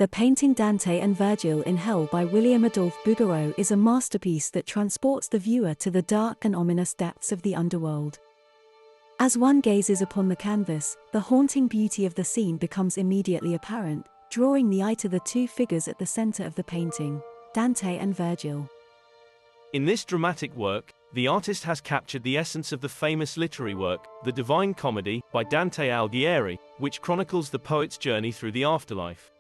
The painting Dante and Virgil in Hell by William Adolphe Bouguereau is a masterpiece that transports the viewer to the dark and ominous depths of the underworld. As one gazes upon the canvas, the haunting beauty of the scene becomes immediately apparent, drawing the eye to the two figures at the center of the painting, Dante and Virgil. In this dramatic work, the artist has captured the essence of the famous literary work, The Divine Comedy, by Dante Alighieri, which chronicles the poet's journey through the afterlife.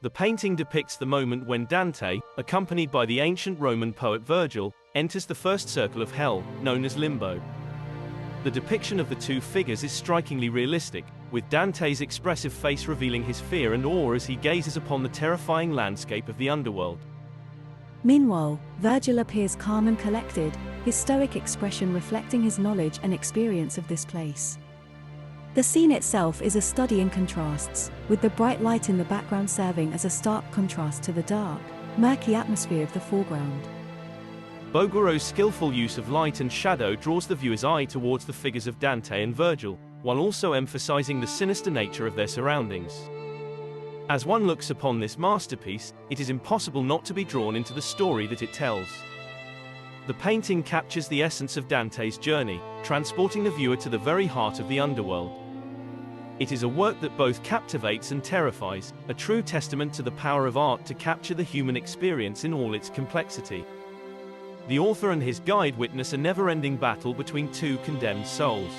The painting depicts the moment when Dante, accompanied by the ancient Roman poet Virgil, enters the first circle of hell, known as Limbo. The depiction of the two figures is strikingly realistic, with Dante's expressive face revealing his fear and awe as he gazes upon the terrifying landscape of the underworld. Meanwhile, Virgil appears calm and collected, his stoic expression reflecting his knowledge and experience of this place. The scene itself is a study in contrasts, with the bright light in the background serving as a stark contrast to the dark, murky atmosphere of the foreground. Bouguereau's skillful use of light and shadow draws the viewer's eye towards the figures of Dante and Virgil, while also emphasizing the sinister nature of their surroundings. As one looks upon this masterpiece, it is impossible not to be drawn into the story that it tells. The painting captures the essence of Dante's journey, transporting the viewer to the very heart of the underworld. It is a work that both captivates and terrifies, a true testament to the power of art to capture the human experience in all its complexity. The author and his guide witness a never-ending battle between two condemned souls.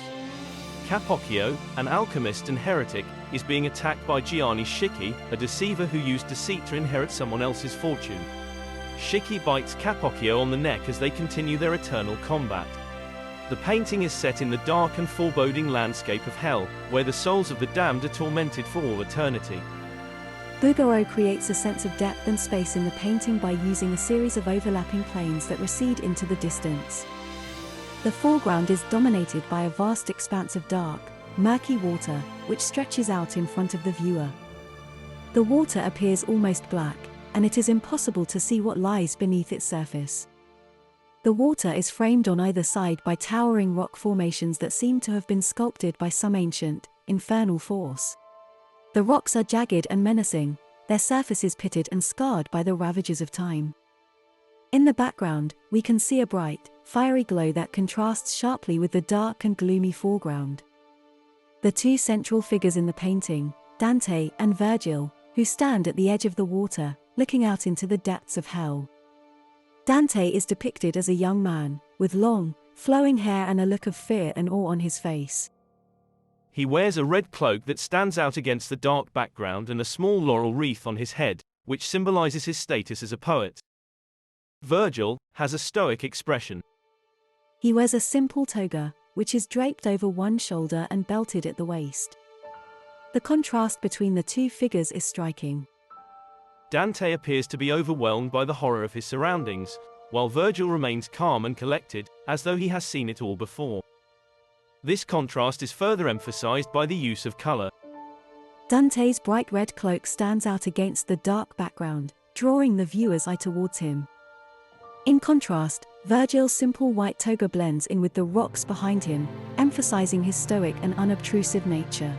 Capocchio, an alchemist and heretic, is being attacked by Gianni Schicchi, a deceiver who used deceit to inherit someone else's fortune. Schicchi bites Capocchio on the neck as they continue their eternal combat. The painting is set in the dark and foreboding landscape of hell, where the souls of the damned are tormented for all eternity. Bouguereau creates a sense of depth and space in the painting by using a series of overlapping planes that recede into the distance. The foreground is dominated by a vast expanse of dark, murky water, which stretches out in front of the viewer. The water appears almost black, and it is impossible to see what lies beneath its surface. The water is framed on either side by towering rock formations that seem to have been sculpted by some ancient, infernal force. The rocks are jagged and menacing, their surfaces pitted and scarred by the ravages of time. In the background, we can see a bright, fiery glow that contrasts sharply with the dark and gloomy foreground. The two central figures in the painting, Dante and Virgil, who stand at the edge of the water, looking out into the depths of hell. Dante is depicted as a young man, with long, flowing hair and a look of fear and awe on his face. He wears a red cloak that stands out against the dark background and a small laurel wreath on his head, which symbolizes his status as a poet. Virgil has a stoic expression. He wears a simple toga, which is draped over one shoulder and belted at the waist. The contrast between the two figures is striking. Dante appears to be overwhelmed by the horror of his surroundings, while Virgil remains calm and collected, as though he has seen it all before. This contrast is further emphasized by the use of color. Dante's bright red cloak stands out against the dark background, drawing the viewer's eye towards him. In contrast, Virgil's simple white toga blends in with the rocks behind him, emphasizing his stoic and unobtrusive nature.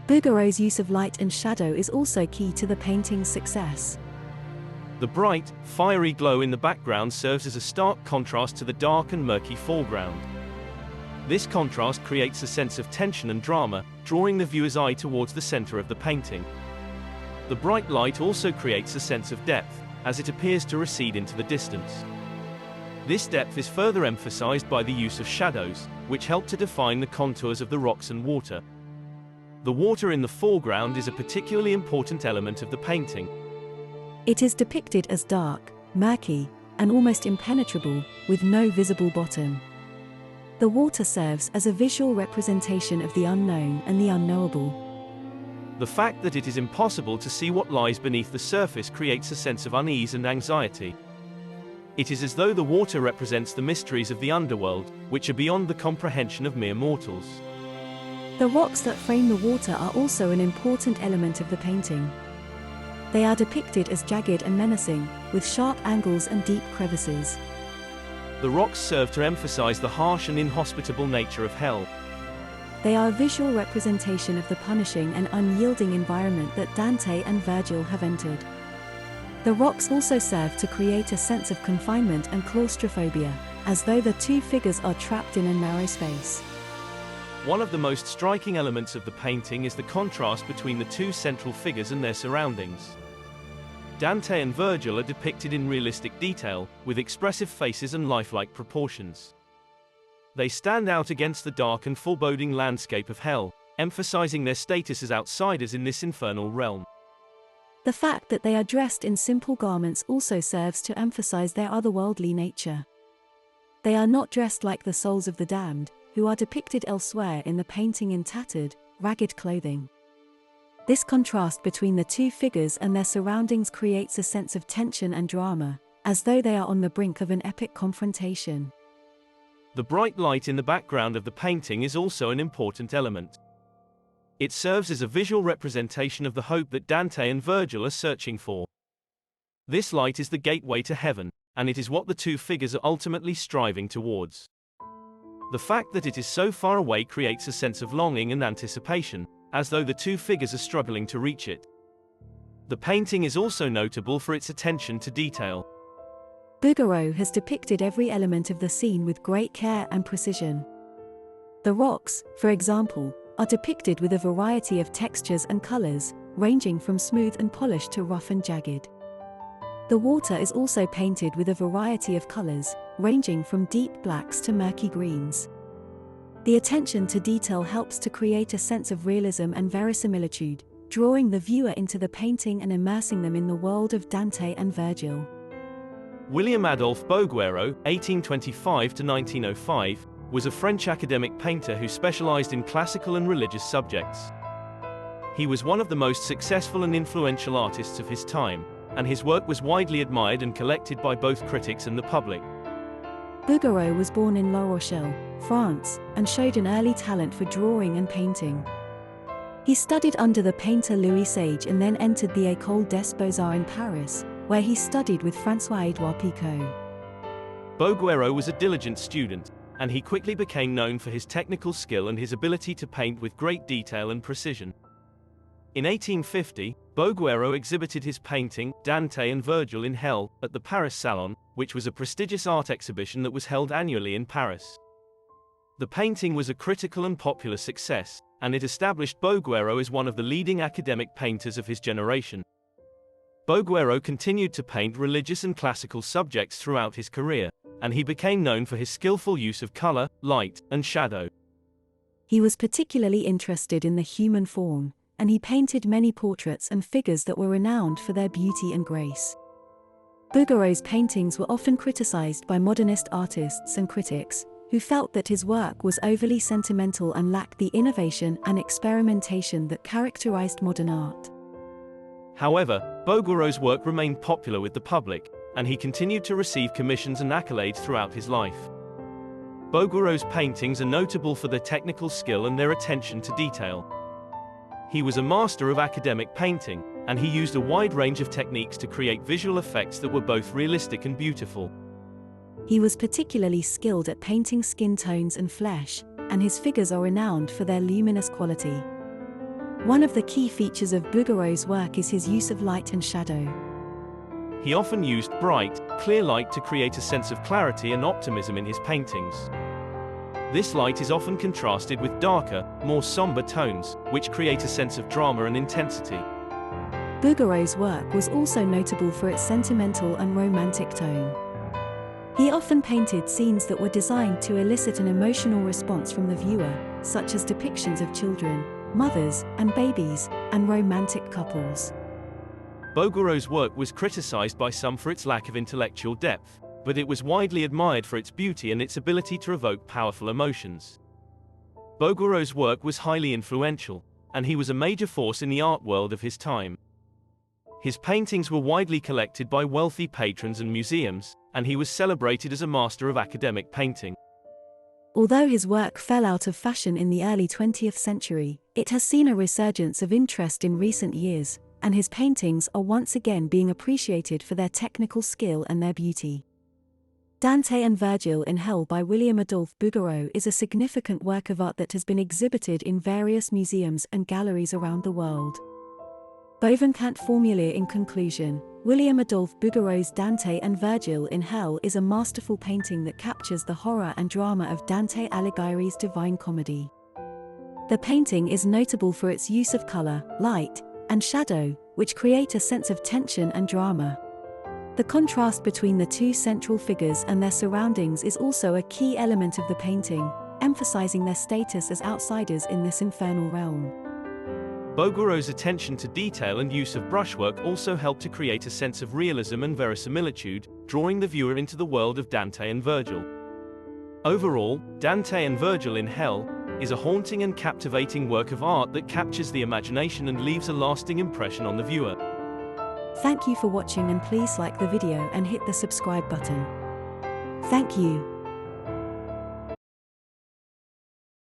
Bouguereau's use of light and shadow is also key to the painting's success. The bright, fiery glow in the background serves as a stark contrast to the dark and murky foreground. This contrast creates a sense of tension and drama, drawing the viewer's eye towards the center of the painting. The bright light also creates a sense of depth, as it appears to recede into the distance. This depth is further emphasized by the use of shadows, which help to define the contours of the rocks and water. The water in the foreground is a particularly important element of the painting. It is depicted as dark, murky, and almost impenetrable, with no visible bottom. The water serves as a visual representation of the unknown and the unknowable. The fact that it is impossible to see what lies beneath the surface creates a sense of unease and anxiety. It is as though the water represents the mysteries of the underworld, which are beyond the comprehension of mere mortals. The rocks that frame the water are also an important element of the painting. They are depicted as jagged and menacing, with sharp angles and deep crevices. The rocks serve to emphasize the harsh and inhospitable nature of hell. They are a visual representation of the punishing and unyielding environment that Dante and Virgil have entered. The rocks also serve to create a sense of confinement and claustrophobia, as though the two figures are trapped in a narrow space. One of the most striking elements of the painting is the contrast between the two central figures and their surroundings. Dante and Virgil are depicted in realistic detail, with expressive faces and lifelike proportions. They stand out against the dark and foreboding landscape of hell, emphasizing their status as outsiders in this infernal realm. The fact that they are dressed in simple garments also serves to emphasize their otherworldly nature. They are not dressed like the souls of the damned, who are depicted elsewhere in the painting in tattered, ragged clothing. This contrast between the two figures and their surroundings creates a sense of tension and drama, as though they are on the brink of an epic confrontation. The bright light in the background of the painting is also an important element. It serves as a visual representation of the hope that Dante and Virgil are searching for. This light is the gateway to heaven, and it is what the two figures are ultimately striving towards. The fact that it is so far away creates a sense of longing and anticipation, as though the two figures are struggling to reach it. The painting is also notable for its attention to detail. Bouguereau has depicted every element of the scene with great care and precision. The rocks, for example, are depicted with a variety of textures and colors, ranging from smooth and polished to rough and jagged. The water is also painted with a variety of colors, ranging from deep blacks to murky greens. The attention to detail helps to create a sense of realism and verisimilitude, drawing the viewer into the painting and immersing them in the world of Dante and Virgil. William Adolphe Bouguereau, 1825 to 1905, was a French academic painter who specialized in classical and religious subjects. He was one of the most successful and influential artists of his time, and his work was widely admired and collected by both critics and the public. Bouguereau was born in La Rochelle, France, and showed an early talent for drawing and painting. He studied under the painter Louis Sage and then entered the École des Beaux-Arts in Paris, where he studied with François-Édouard Picot. Bouguereau was a diligent student, and he quickly became known for his technical skill and his ability to paint with great detail and precision. In 1850, Bouguereau exhibited his painting, Dante and Virgil in Hell, at the Paris Salon, which was a prestigious art exhibition that was held annually in Paris. The painting was a critical and popular success, and it established Bouguereau as one of the leading academic painters of his generation. Bouguereau continued to paint religious and classical subjects throughout his career, and he became known for his skillful use of color, light, and shadow. He was particularly interested in the human form, and he painted many portraits and figures that were renowned for their beauty and grace. Bouguereau's paintings were often criticized by modernist artists and critics, who felt that his work was overly sentimental and lacked the innovation and experimentation that characterized modern art. However, Bouguereau's work remained popular with the public, and he continued to receive commissions and accolades throughout his life. Bouguereau's paintings are notable for their technical skill and their attention to detail. He was a master of academic painting, and he used a wide range of techniques to create visual effects that were both realistic and beautiful. He was particularly skilled at painting skin tones and flesh, and his figures are renowned for their luminous quality. One of the key features of Bouguereau's work is his use of light and shadow. He often used bright, clear light to create a sense of clarity and optimism in his paintings. This light is often contrasted with darker, more somber tones, which create a sense of drama and intensity. Bouguereau's work was also notable for its sentimental and romantic tone. He often painted scenes that were designed to elicit an emotional response from the viewer, such as depictions of children, mothers and babies, and romantic couples. Bouguereau's work was criticized by some for its lack of intellectual depth, but it was widely admired for its beauty and its ability to evoke powerful emotions. Bouguereau's work was highly influential, and he was a major force in the art world of his time. His paintings were widely collected by wealthy patrons and museums, and he was celebrated as a master of academic painting. Although his work fell out of fashion in the early 20th century, it has seen a resurgence of interest in recent years, and his paintings are once again being appreciated for their technical skill and their beauty. Dante and Virgil in Hell by Adolphe Bouguereau is a significant work of art that has been exhibited in various museums and galleries around the world. Bovenkant formulae in conclusion, Adolphe Bouguereau's Dante and Virgil in Hell is a masterful painting that captures the horror and drama of Dante Alighieri's Divine Comedy. The painting is notable for its use of color, light, and shadow, which create a sense of tension and drama. The contrast between the two central figures and their surroundings is also a key element of the painting, emphasizing their status as outsiders in this infernal realm. Bouguereau's attention to detail and use of brushwork also helped to create a sense of realism and verisimilitude, drawing the viewer into the world of Dante and Virgil. Overall, Dante and Virgil in Hell is a haunting and captivating work of art that captures the imagination and leaves a lasting impression on the viewer. Thank you for watching, and please like the video and hit the subscribe button. Thank you.